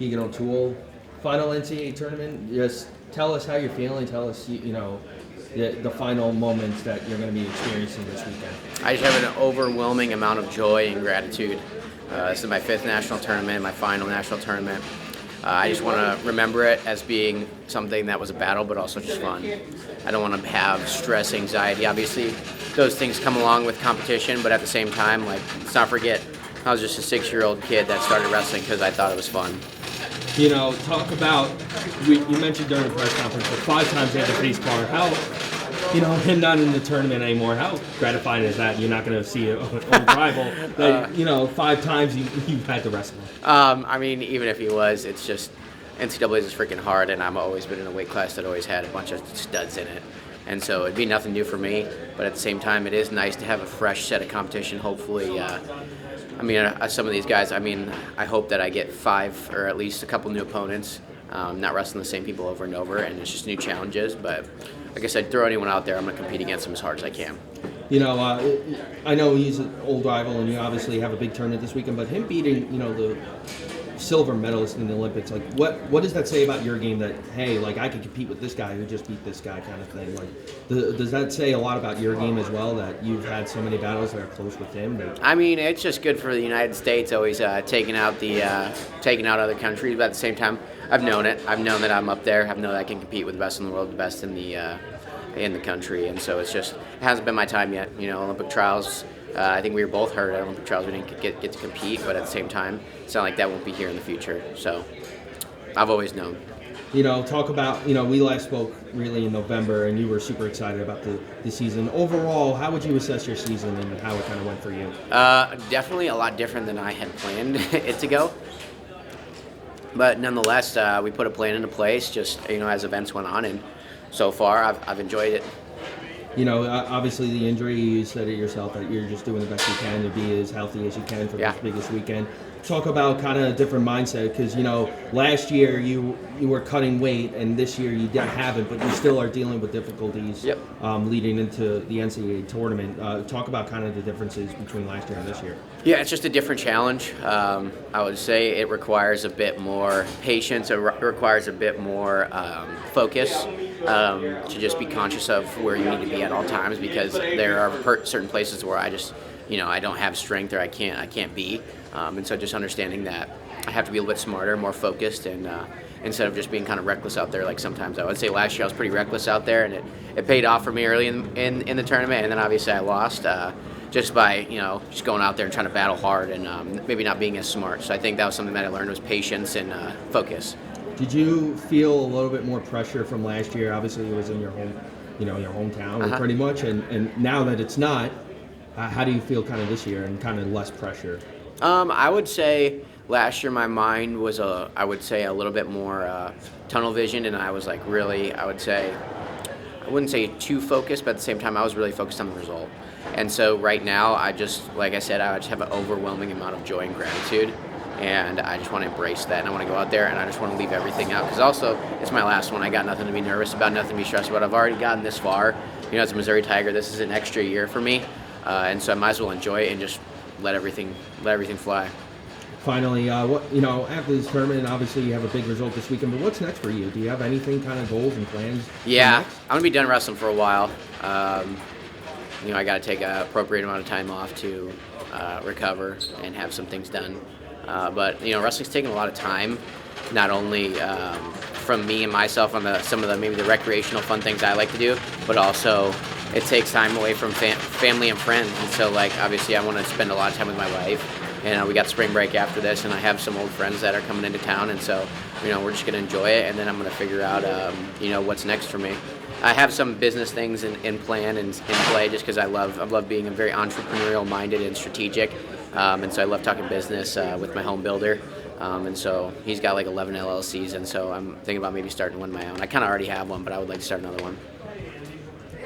Keegan O'Toole, final NCAA tournament. Just tell us how you're feeling. Tell us, the final moments that you're going to be experiencing this weekend. I just have an overwhelming amount of joy and gratitude. This is my 5th national tournament, my final national tournament. I just want to remember it as being something that was a battle, but also just fun. I don't want to have stress, anxiety. Obviously, those things come along with competition, but at the same time, let's not forget, I was just a 6-year-old kid that started wrestling because I thought it was fun. Talk about, you mentioned during the press conference, but 5 times you had the face bar. How, him not in the tournament anymore, how gratifying is that? You're not going to see an old rival that, 5 times you've had to wrestle. Even if he was, it's just, NCAA is freaking hard, and I've always been in a weight class that always had a bunch of studs in it. And so it'd be nothing new for me, but at the same time, it is nice to have a fresh set of competition. Hopefully, some of these guys, I hope that I get 5 or at least a couple new opponents, not wrestling the same people over and over, and it's just new challenges. But like I said, throw anyone out there, I'm going to compete against them as hard as I can. I know he's an old rival, and you obviously have a big tournament this weekend, but him beating, the silver medalist in the Olympics, what does that say about your game that, hey, I could compete with this guy who just beat this guy kind of thing? Does that say a lot about your game as well, that you've had so many battles that are close with him? It's just good for the United States, always taking out other countries, but at the same time, I've known it. I've known that I'm up there. I've known that I can compete with the best in the world, the best in the country, and so it hasn't been my time yet. Olympic trials, I think we were both hurt at Olympic trials. We didn't get to compete, but at the same time, it's not like that won't be here in the future. So I've always known. Talk about, we last spoke really in November, and you were super excited about the season. Overall, how would you assess your season and how it kind of went for you? Definitely a lot different than I had planned it to go. But nonetheless, we put a plan into place just, as events went on, and so far I've enjoyed it. Obviously the injury, you said it yourself that you're just doing the best you can to be as healthy as you can for this biggest weekend. Talk about kind of a different mindset, because last year you were cutting weight, and this year you haven't, but you still are dealing with difficulties leading into the NCAA tournament. Talk about kind of the differences between last year and this year. Yeah, it's just a different challenge. I would say it requires a bit more patience. It requires a bit more focus to just be conscious of where you need to be at all times, because there are certain places where I just I don't have strength, or I can't be. And so just understanding that I have to be a little bit smarter, more focused, and instead of just being kind of reckless out there like sometimes. I would say last year I was pretty reckless out there, and it paid off for me early in the tournament, and then obviously I lost just by just going out there and trying to battle hard and maybe not being as smart. So I think that was something that I learned, was patience and focus. Did you feel a little bit more pressure from last year? Obviously it was in your home, your hometown pretty much, and now that it's not, how do you feel kind of this year and kind of less pressure? I would say last year my mind was a little bit more tunnel vision, and I was I wouldn't say too focused, but at the same time I was really focused on the result. And so right now I just have an overwhelming amount of joy and gratitude, and I just want to embrace that, and I want to go out there and I just want to leave everything out, because also it's my last one. I got nothing to be nervous about, nothing to be stressed about. I've already gotten this far. As a Missouri Tiger, this is an extra year for me, and so I might as well enjoy it and just let everything fly. Finally, after this tournament, obviously you have a big result this weekend, but what's next for you? Do you have anything kind of goals and plans? Yeah, I'm going to be done wrestling for a while. I got to take an appropriate amount of time off to recover and have some things done. But wrestling's taking a lot of time, not only from me and myself on some of the maybe the recreational fun things I like to do, but also it takes time away from family and friends. And so obviously I want to spend a lot of time with my wife, and we got spring break after this, and I have some old friends that are coming into town, and so we're just going to enjoy it, and then I'm going to figure out what's next for me. I have some business things in plan and in play, just because I love being a very entrepreneurial minded and strategic, and so I love talking business with my home builder. And so he's got 11 LLCs, and so I'm thinking about maybe starting one of my own. I kind of already have one, but I would like to start another one.